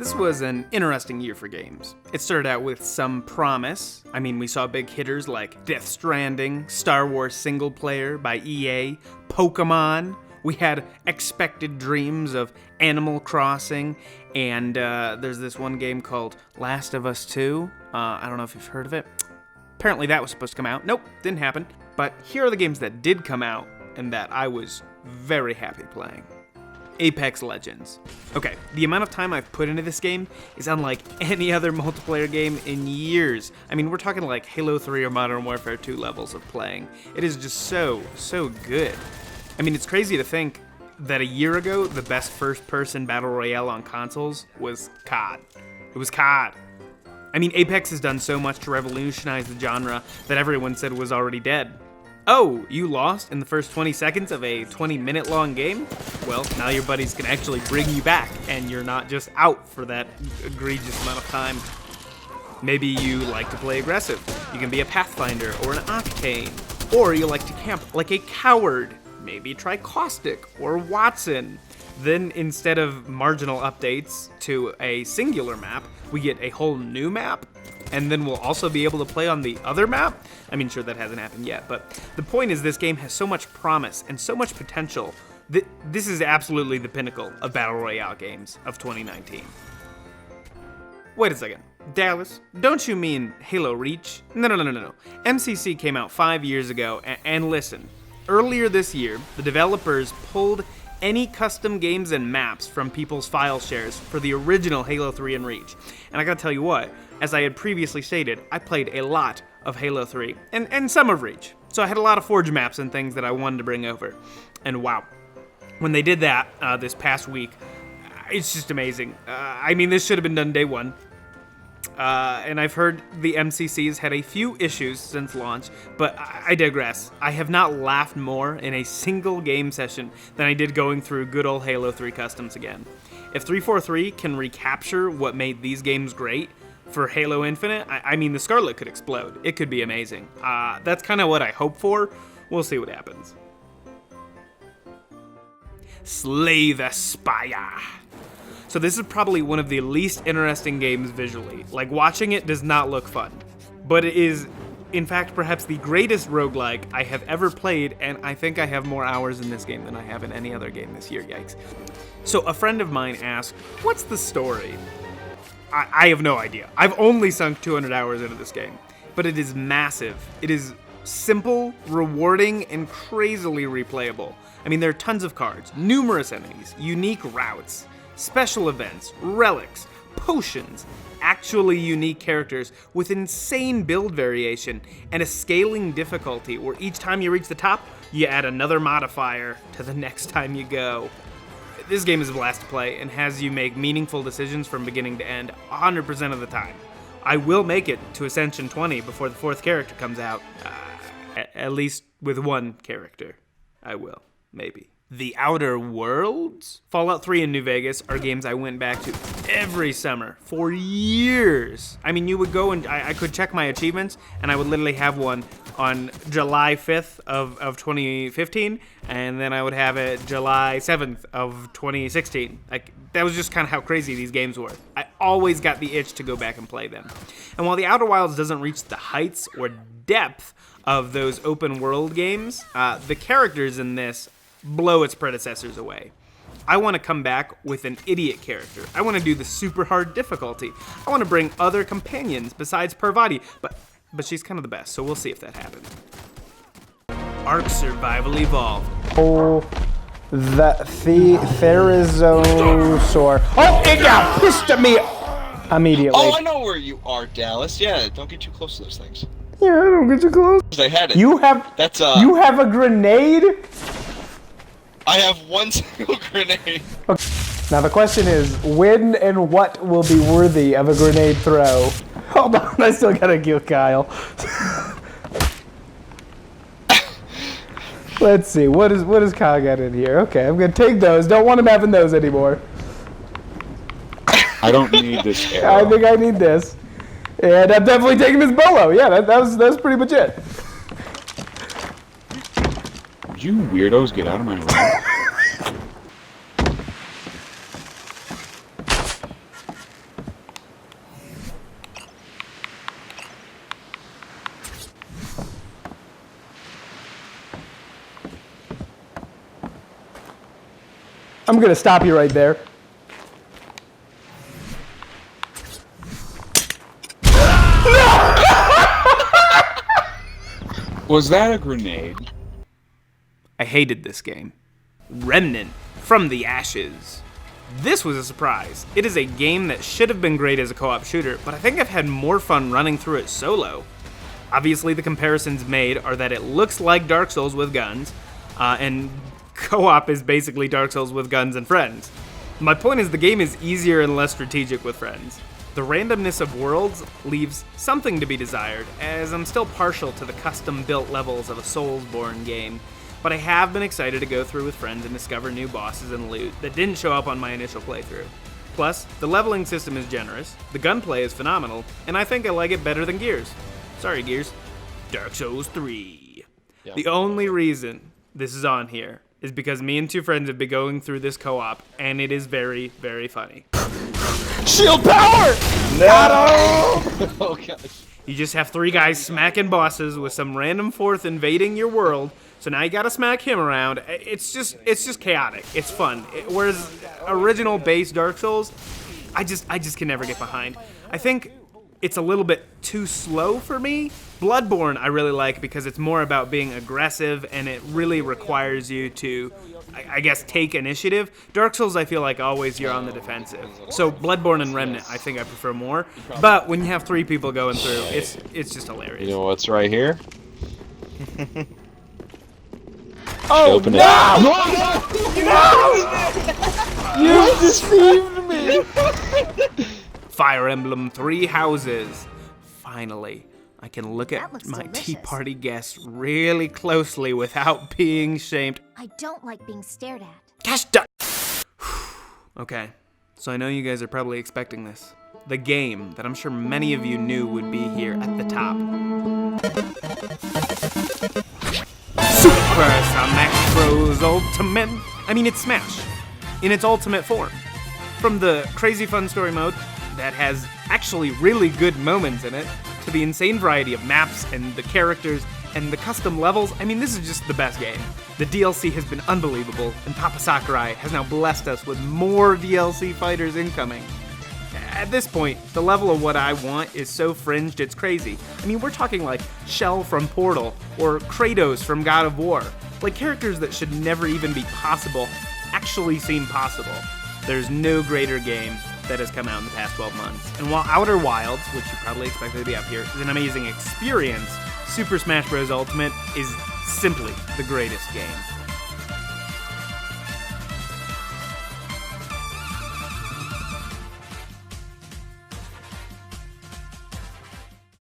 This was an interesting year for games. It started out with some promise. I mean, we saw big hitters like Death Stranding, Star Wars Single Player by EA, Pokemon. We had expected dreams of Animal Crossing, and there's this one game called Last of Us 2. I don't know if you've heard of it. Apparently that was supposed to come out. Nope, didn't happen. But here are the games that did come out and that I was very happy playing. Apex Legends. Okay, the amount of time I've put into this game is unlike any other multiplayer game in years. I mean, we're talking like Halo 3 or Modern Warfare 2 levels of playing. It is just so good. I mean, it's crazy to think that a year ago, the best first-person battle royale on consoles was COD. It was COD. I mean, Apex has done so much to revolutionize the genre that everyone said was already dead. Oh, you lost in the first 20 seconds of a 20-minute long game? Well, now your buddies can actually bring you back, and you're not just out for that egregious amount of time. Maybe you like to play aggressive. You can be a Pathfinder or an Octane. Or you like to camp like a coward. Maybe try Caustic or Watson. Then instead of marginal updates to a singular map, we get a whole new map. And then we'll also be able to play on the other map. I mean, sure, that hasn't happened yet, but the point is this game has so much promise and so much potential that this is absolutely the pinnacle of Battle Royale games of 2019. Wait a second. Dallas, don't you mean Halo Reach? No. MCC came out 5 years ago, and listen. Earlier this year, the developers pulled any custom games and maps from people's file shares for the original Halo 3 and Reach. And I gotta tell you what, as I had previously stated, I played a lot of Halo 3 and some of Reach. So I had a lot of Forge maps and things that I wanted to bring over. And wow, when they did that this past week, it's just amazing. I mean, this should have been done day one. And I've heard the MCC's had a few issues since launch, but I digress. I have not laughed more in a single game session than I did going through good old Halo 3 customs again. If 343 can recapture what made these games great for Halo Infinite, I mean, the Scarlet could explode. It could be amazing. That's kind of what I hope for. We'll see what happens. Slay the Spire. So this is probably one of the least interesting games visually. Like, watching it does not look fun. But it is, in fact, perhaps the greatest roguelike I have ever played, and I think I have more hours in this game than I have in any other game this year, yikes. So a friend of mine asked, what's the story? I have no idea. I've only sunk 200 hours into this game. But it is massive. It is simple, rewarding, and crazily replayable. I mean, there are tons of cards, numerous enemies, unique routes, special events, relics, potions, actually unique characters with insane build variation and a scaling difficulty where each time you reach the top, you add another modifier to the next time you go. This game is a blast to play and has you make meaningful decisions from beginning to end 100% of the time. I will make it to Ascension 20 before the 4th character comes out. At least with one character. I will, maybe. The Outer Worlds? Fallout 3 and New Vegas are games I went back to every summer for years. I mean, you would go and I could check my achievements, and I would literally have one on July 5th of 2015, and then I would have it July 7th of 2016. Like, that was just kind of how crazy these games were. I always got the itch to go back and play them. And while The Outer Wilds doesn't reach the heights or depth of those open world games, the characters in this blow its predecessors away. I want to come back with an idiot character. I want to do the super hard difficulty. I want to bring other companions besides Parvati, but she's kind of the best, so we'll see if that happens. Ark Survival Evolved. Oh, the Therizosaur. Oh, it got pissed at me immediately. Oh, I know where you are, Dallas. Yeah, don't get too close to those things. Yeah, don't get too close. I had it. You have you have a grenade? I have one single grenade. Okay. Now the question is, when and what will be worthy of a grenade throw? Hold on, I still gotta kill Kyle. Let's see, what is Kyle got in here? Okay, I'm gonna take those. Don't want him having those anymore. I don't need this arrow. I think I need this. And I'm definitely taking this bolo. Yeah, that was pretty much it. You weirdos get out of my room. I'm gonna stop you right there. Was that a grenade? I hated this game. Remnant, From the Ashes. This was a surprise. It is a game that should have been great as a co-op shooter, but I think I've had more fun running through it solo. Obviously, the comparisons made are that it looks like Dark Souls with guns, and co-op is basically Dark Souls with guns and friends. My point is the game is easier and less strategic with friends. The randomness of worlds leaves something to be desired, as I'm still partial to the custom-built levels of a Soulsborne game, but I have been excited to go through with friends and discover new bosses and loot that didn't show up on my initial playthrough. Plus, the leveling system is generous, the gunplay is phenomenal, and I think I like it better than Gears. Sorry, Gears. Dark Souls 3. Yep. The only reason this is on here is because me and two friends have been going through this co-op, and it is very, very funny. Shield power! Oh gosh. You just have three guys smacking bosses with some random fourth invading your world, so now you gotta smack him around. It's just chaotic. It's fun. Whereas original base Dark Souls, I just can never get behind. I think it's a little bit too slow for me. Bloodborne I really like because it's more about being aggressive and it really requires you to, I guess, take initiative. Dark Souls I feel like always you're on the defensive. So Bloodborne and Remnant I think I prefer more. But when you have three people going through, it's just hilarious. You know what's right here? Oh, Open it. No! You deceived me! Fire Emblem 3 Houses. Finally, I can look That at looks my delicious. tea party guests really closely without being shamed. I don't like being stared at. Gosh darn. Okay, so I know you guys are probably expecting this. The game that I'm sure many of you knew would be here at the top. Super Smash Bros. Ultimate. I mean, it's Smash in its ultimate form. From the crazy fun story mode that has actually really good moments in it, to the insane variety of maps and the characters and the custom levels, I mean, this is just the best game. The DLC has been unbelievable, and Papa Sakurai has now blessed us with more DLC fighters incoming. At this point, the level of what I want is so fringed it's crazy. I mean, we're talking like Shell from Portal, or Kratos from God of War. Like characters that should never even be possible actually seem possible. There's no greater game that has come out in the past 12 months. And while Outer Wilds, which you probably expected to be up here, is an amazing experience, Super Smash Bros. Ultimate is simply the greatest game.